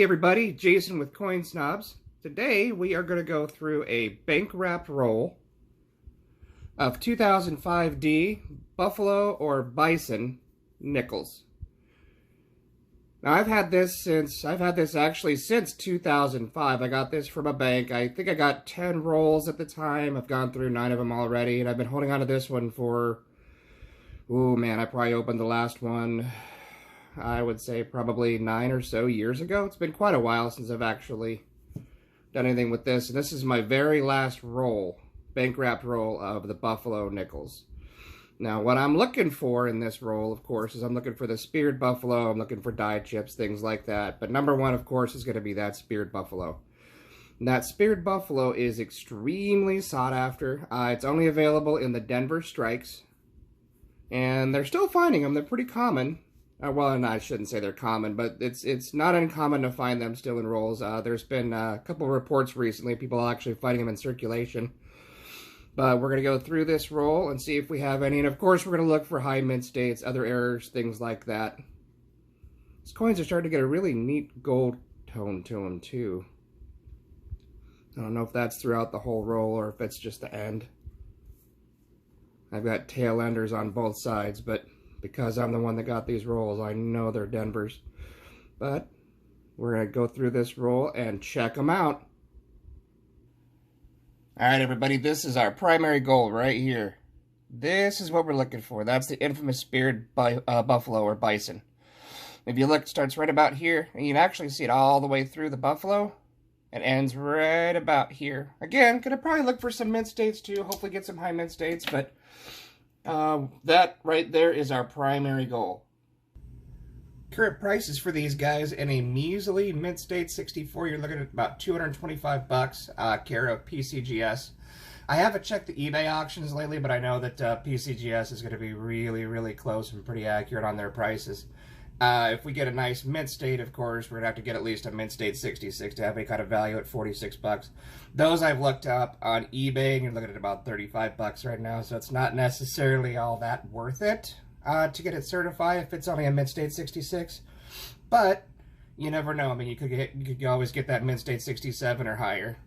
Hey everybody, Jason with Coin Snobz. Today we are going to go through a bank wrapped roll of 2005D Buffalo or Bison nickels. Now I've had this actually since 2005. I got this from a bank. I think I got 10 rolls at the time. I've gone through 9 of them already, and I've been holding on to this one for, oh man, I probably opened the last one, I would say probably 9 or so years ago. It's been quite a while since I've actually done anything with this. And this is my very last roll, bank wrapped roll of the Buffalo nickels. Now, what I'm looking for in this roll, of course, is I'm looking for the speared buffalo. I'm looking for die chips, things like that. But number one, of course, is going to be that speared buffalo. And that speared buffalo is extremely sought after. It's only available in the Denver strikes. And they're still finding them. They're pretty common. Well, no, I shouldn't say they're common, but it's not uncommon to find them still in rolls. There's been a couple of reports recently, people actually finding them in circulation. But we're going to go through this roll and see if we have any. And of course, we're going to look for high mint states, other errors, things like that. These coins are starting to get a really neat gold tone to them, too. I don't know if that's throughout the whole roll or if it's just the end. I've got tail enders on both sides, but because I'm the one that got these rolls, I know they're Denver's. But we're going to go through this roll and check them out. Alright everybody, this is our primary goal right here. This is what we're looking for. That's the infamous speared buffalo or bison. If you look, it starts right about here, and you can actually see it all the way through the buffalo. It ends right about here. Again, gonna probably look for some mint states too, hopefully get some high mint states, but that right there is our primary goal. Current prices for these guys in a measly mint state 64, you're looking at about 225 bucks, care of PCGS. I haven't checked the eBay auctions lately, but I know that PCGS is going to be really, really close and pretty accurate on their prices. If we get a nice mint state, of course, we're going to have to get at least a mint state 66 to have any kind of value at 46 bucks. Those I've looked up on eBay, and you're looking at about 35 bucks right now, so it's not necessarily all that worth it to get it certified if it's only a mint state 66. But you never know. I mean, you could always get that mint state 67 or higher.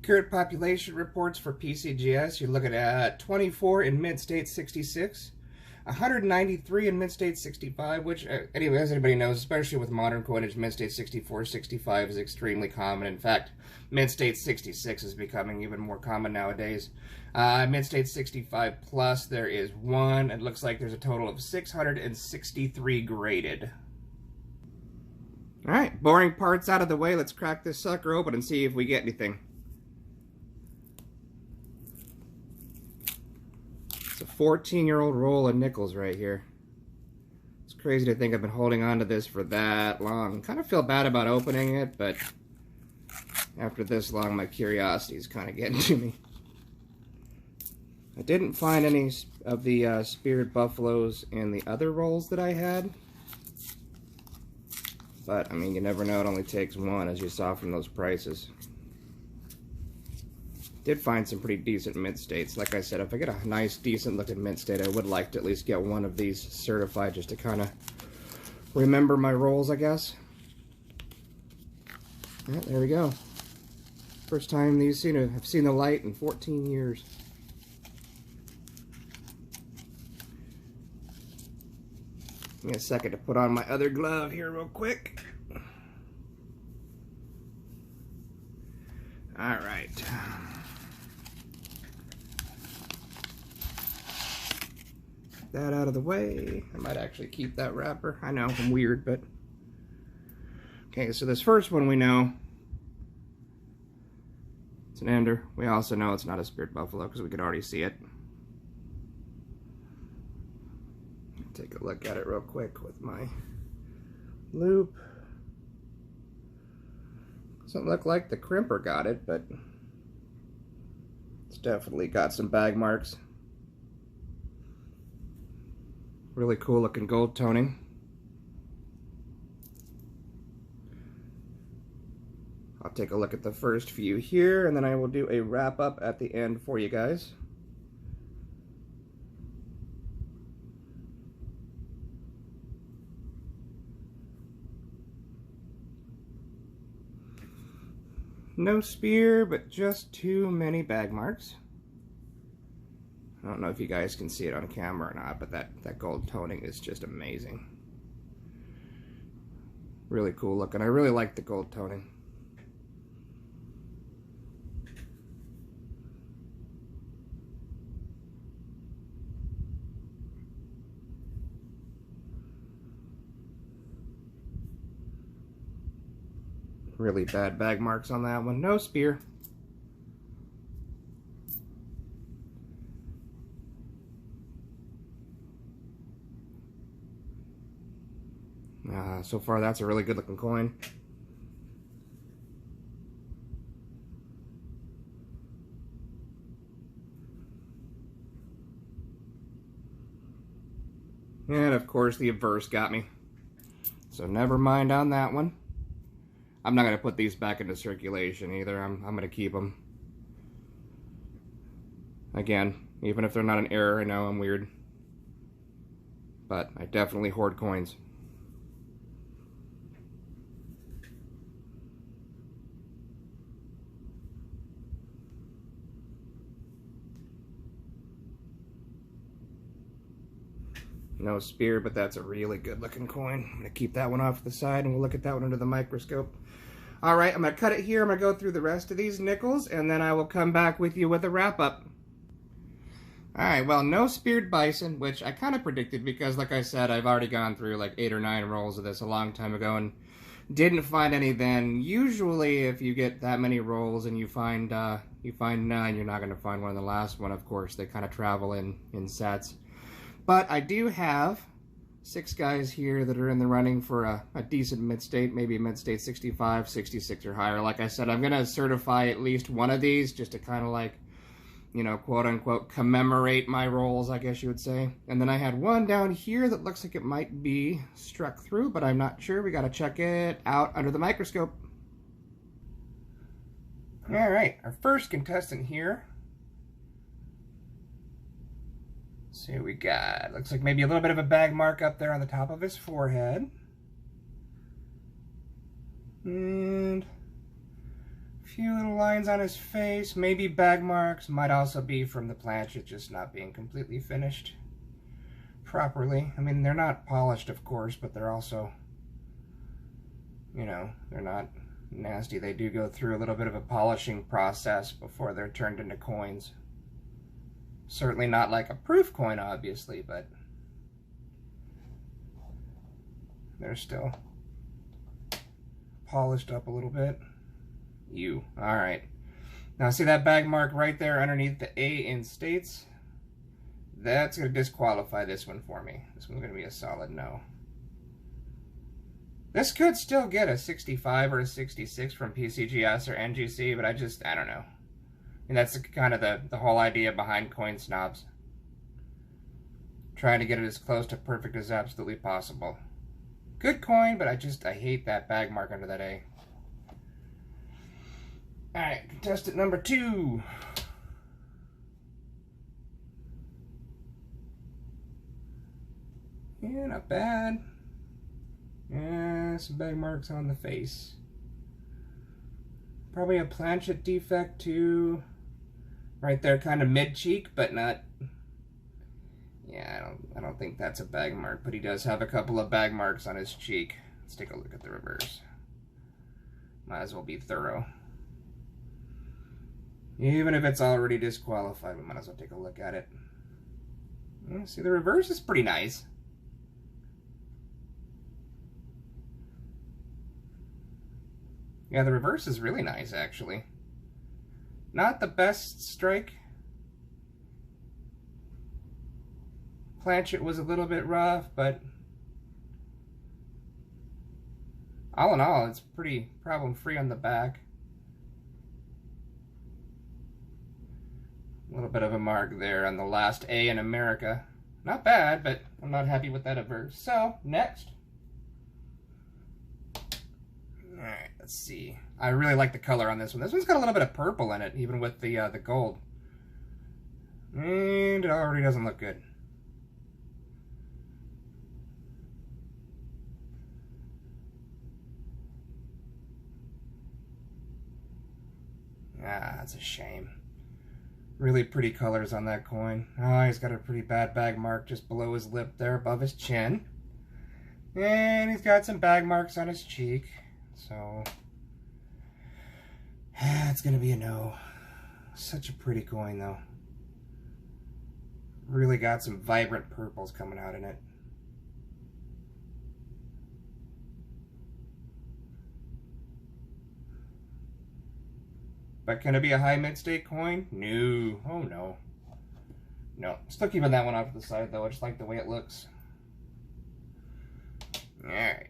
Current population reports for PCGS, you're looking at 24 in mint state 66. 193 in mint state 65, which, anyway, as anybody knows, especially with modern coinage, mint state 64, 65 is extremely common. In fact, mint state 66 is becoming even more common nowadays. Mint state 65 plus, there is one. It looks like there's a total of 663 graded. Alright, boring parts out of the way. Let's crack this sucker open and see if we get anything. It's a 14-year-old roll of nickels right here. It's crazy to think I've been holding on to this for that long. Kind of feel bad about opening it, but after this long, my curiosity is kind of getting to me. I didn't find any of the speared buffaloes in the other rolls that I had. But, I mean, you never know. It only takes one, as you saw from those prices. Did find some pretty decent mint states. Like I said, if I get a nice, decent looking mint state, I would like to at least get one of these certified just to kind of remember my rolls, I guess. Yeah, there we go. First time these have seen the light in 14 years. Give me a second to put on my other glove here real quick. All right. That out of the way. I might actually keep that wrapper. I know, I'm weird, but... Okay, so this first one we know it's an ender. We also know it's not a speared buffalo because we could already see it. Take a look at it real quick with my loop. Doesn't look like the crimper got it, but it's definitely got some bag marks. Really cool looking gold toning. I'll take a look at the first few here, and then I will do a wrap up at the end for you guys. No spear, but just too many bag marks. I don't know if you guys can see it on camera or not, but that gold toning is just amazing. Really cool looking. I really like the gold toning. Really bad bag marks on that one. No spear. So far, that's a really good looking coin. And of course, the obverse got me. So never mind on that one. I'm not going to put these back into circulation either. I'm going to keep them. Again, even if they're not an error, I know I'm weird. But I definitely hoard coins. No spear, but that's a really good looking coin. I'm going to keep that one off to the side and we'll look at that one under the microscope. Alright, I'm going to cut it here. I'm going to go through the rest of these nickels and then I will come back with you with a wrap up. Alright, well, no speared bison, which I kind of predicted because, like I said, I've already gone through like 8 or 9 rolls of this a long time ago and didn't find any then. Usually, if you get that many rolls and you find 9, you're not going to find one in the last one, of course. They kind of travel in sets. But I do have 6 guys here that are in the running for a decent mid-state, maybe a mid-state 65, 66 or higher. Like I said, I'm going to certify at least one of these just to kind of like, you know, quote-unquote commemorate my rolls, I guess you would say. And then I had one down here that looks like it might be struck through, but I'm not sure. We got to check it out under the microscope. All right, our first contestant here. Let's see what we got. Looks like maybe a little bit of a bag mark up there on the top of his forehead. And a few little lines on his face. Maybe bag marks. Might also be from the planchet just not being completely finished properly. I mean, they're not polished, of course, but they're also, you know, they're not nasty. They do go through a little bit of a polishing process before they're turned into coins. Certainly not like a proof coin, obviously, but they're still polished up a little bit. Alright. Now see that bag mark right there underneath the A in states? That's going to disqualify this one for me. This one's going to be a solid no. This could still get a 65 or a 66 from PCGS or NGC, but I don't know. And that's kind of the whole idea behind Coin Snobz. Trying to get it as close to perfect as absolutely possible. Good coin, but I hate that bag mark under that A. Alright, contestant number 2. Yeah, not bad. Yeah, some bag marks on the face. Probably a planchet defect too. Right there, kind of mid-cheek, but not... Yeah, I don't think that's a bag mark, but he does have a couple of bag marks on his cheek. Let's take a look at the reverse. Might as well be thorough. Even if it's already disqualified, we might as well take a look at it. See, the reverse is pretty nice. Yeah, the reverse is really nice, actually. Not the best strike. Planchet was a little bit rough, but all in all, it's pretty problem-free on the back. A little bit of a mark there on the last A in America. Not bad, but I'm not happy with that averse. So, next. Alright, let's see. I really like the color on this one. This one's got a little bit of purple in it, even with the gold. And it already doesn't look good. That's a shame. Really pretty colors on that coin. Oh, he's got a pretty bad bag mark just below his lip there, above his chin. And he's got some bag marks on his cheek. So, it's going to be a no. Such a pretty coin, though. Really got some vibrant purples coming out in it. But can it be a high mid-state coin? No. Oh, no. No. Still keeping that one off to the side, though. I just like the way it looks. Alright.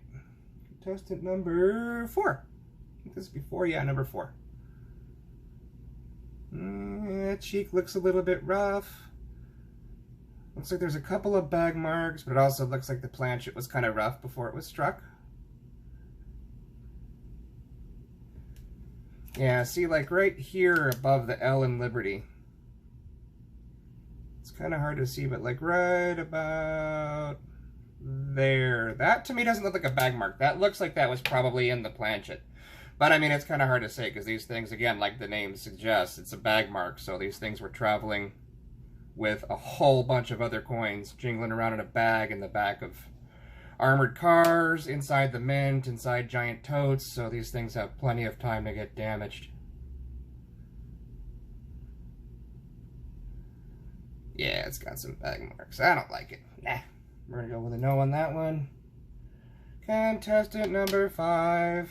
Contestant number 4. I think this is before. Yeah, number 4. Cheek looks a little bit rough. Looks like there's a couple of bag marks, but it also looks like the planchet was kind of rough before it was struck. Yeah, see, like right here above the L in Liberty. It's kind of hard to see, but like right about there. That to me doesn't look like a bag mark. That looks like that was probably in the planchet. But I mean, it's kind of hard to say because these things, again, like the name suggests, it's a bag mark. So these things were traveling with a whole bunch of other coins jingling around in a bag in the back of armored cars, inside the mint, inside giant totes, so these things have plenty of time to get damaged. Yeah, it's got some bag marks. I don't like it. Nah. We're gonna go with a no on that one. Contestant number 5.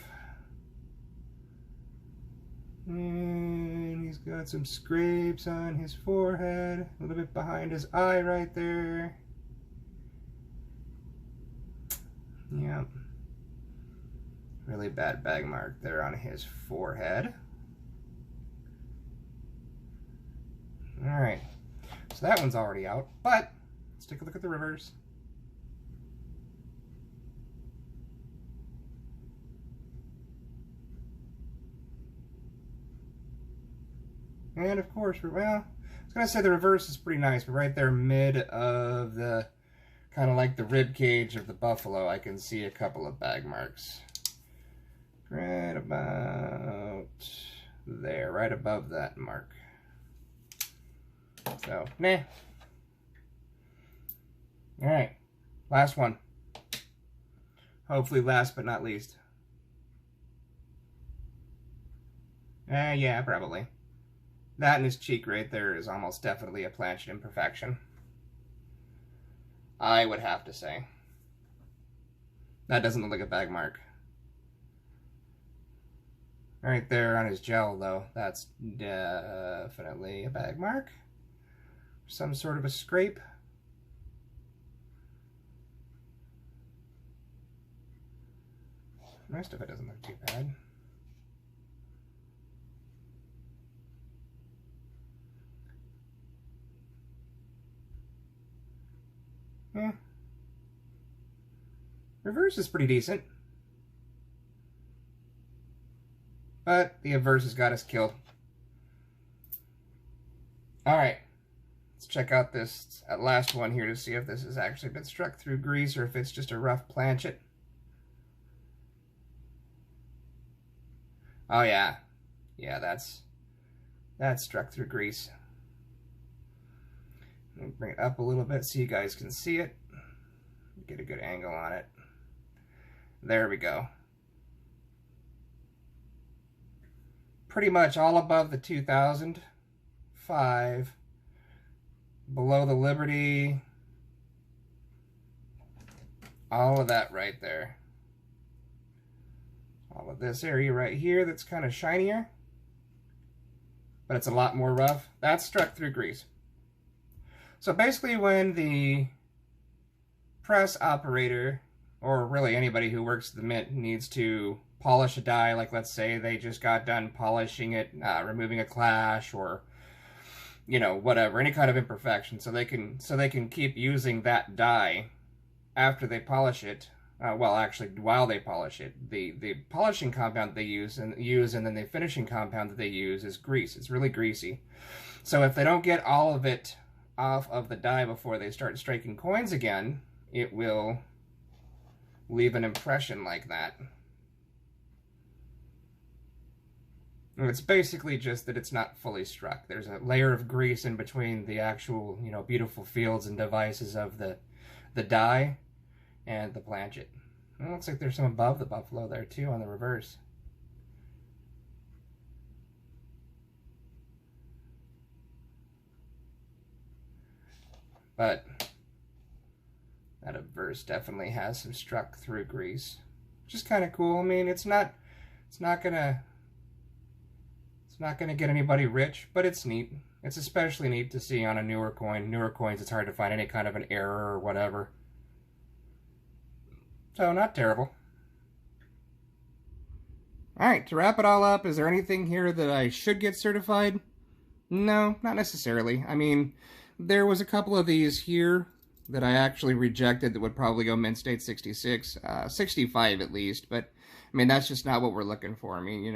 And he's got some scrapes on his forehead, a little bit behind his eye right there. Yep. Really bad bag mark there on his forehead. Alright. So that one's already out, but let's take a look at the reverse. And of course, well, I was going to say the reverse is pretty nice, but right there mid of the, kind of like the rib cage of the buffalo, I can see a couple of bag marks. Right about there, right above that mark. So, nah. Alright, last one. Hopefully last but not least. Yeah, probably. That in his cheek right there is almost definitely a planchet imperfection. I would have to say. That doesn't look like a bag mark. Right there on his gel, though, that's definitely a bag mark. Some sort of a scrape. The rest of it doesn't look too bad. Yeah. Reverse is pretty decent. But the inverse has got us killed. Alright. Let's check out this last one here to see if this has actually been struck through grease or if it's just a rough planchet. Oh yeah. Yeah, that's struck through grease. Let me bring it up a little bit so you guys can see it. Get a good angle on it. There we go. Pretty much all above the 2005. Below the Liberty. All of that right there. All of this area right here that's kind of shinier. But it's a lot more rough. That's struck through grease. So basically when the press operator, or really anybody who works at the mint, needs to polish a die, like let's say they just got done polishing it, removing a clash, or you know, whatever, any kind of imperfection, so they can keep using that die after they polish it. Well, actually, while they polish it, the polishing compound they use, and then the finishing compound that they use is grease. It's really greasy. So if they don't get all of it off of the die before they start striking coins again, it will leave an impression like that. It's basically just that it's not fully struck. There's a layer of grease in between the actual, beautiful fields and devices of the die and the planchet. It looks like there's some above the buffalo there too on the reverse. But that obverse definitely has some struck through grease, which is kind of cool. I mean, it's not gonna get anybody rich, but it's neat. It's especially neat to see on a newer coin. Newer coins, it's hard to find any kind of an error or whatever. So, not terrible. Alright, to wrap it all up, is there anything here that I should get certified? No, not necessarily. I mean, there was a couple of these here that I actually rejected that would probably go mint state 66, 65 at least, but I mean, that's just not what we're looking for. I mean,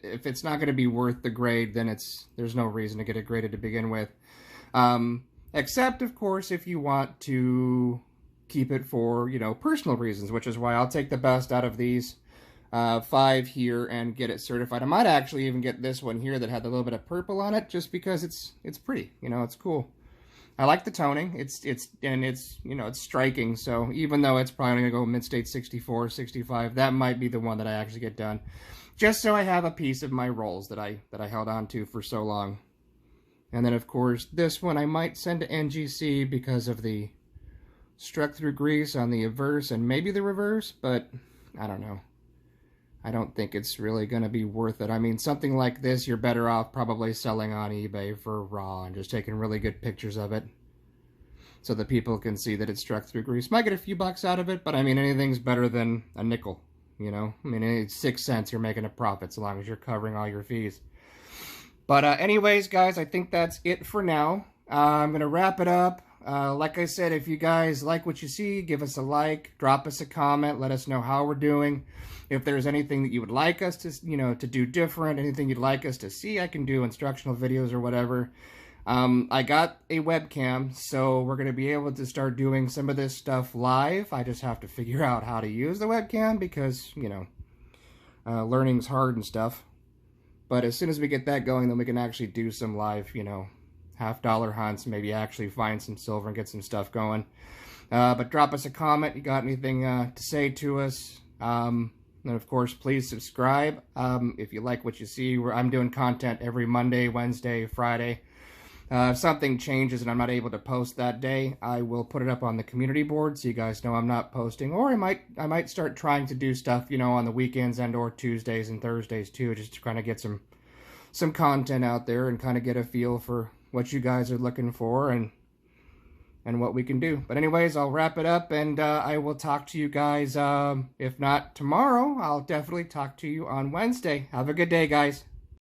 if it's not going to be worth the grade, then there's no reason to get it graded to begin with. Except, of course, if you want to keep it for, personal reasons, which is why I'll take the best out of these 5 here and get it certified. I might actually even get this one here that had a little bit of purple on it, just because it's pretty, it's cool. I like the toning. It's striking. So even though it's probably going to go mid state 64, 65, that might be the one that I actually get done, just so I have a piece of my rolls that I held on to for so long. And then of course this one I might send to NGC because of the struck through grease on the obverse and maybe the reverse, but I don't know. I don't think it's really going to be worth it. I mean, something like this, you're better off probably selling on eBay for raw and just taking really good pictures of it so that people can see that it's struck through grease. Might get a few bucks out of it, but I mean, anything's better than a nickel, I mean, it's 6 cents, you're making a profit so long as you're covering all your fees. But anyways, guys, I think that's it for now. I'm going to wrap it up. Like I said, if you guys like what you see, give us a like, drop us a comment, let us know how we're doing. If there's anything that you would like us to, to do different, anything you'd like us to see, I can do instructional videos or whatever. I got a webcam, so we're going to be able to start doing some of this stuff live. I just have to figure out how to use the webcam because, learning's hard and stuff. But as soon as we get that going, then we can actually do some live, $50 hunts, maybe actually find some silver and get some stuff going. But drop us a comment. You got anything to say to us? And of course, please subscribe if you like what you see. I'm doing content every Monday, Wednesday, Friday. If something changes and I'm not able to post that day, I will put it up on the community board so you guys know I'm not posting. Or I might start trying to do stuff, on the weekends and or Tuesdays and Thursdays too, just to kind of get some content out there and kind of get a feel for what you guys are looking for and what we can do. But anyways, I'll wrap it up, and I will talk to you guys, if not tomorrow, I'll definitely talk to you on Wednesday. Have a good day, guys.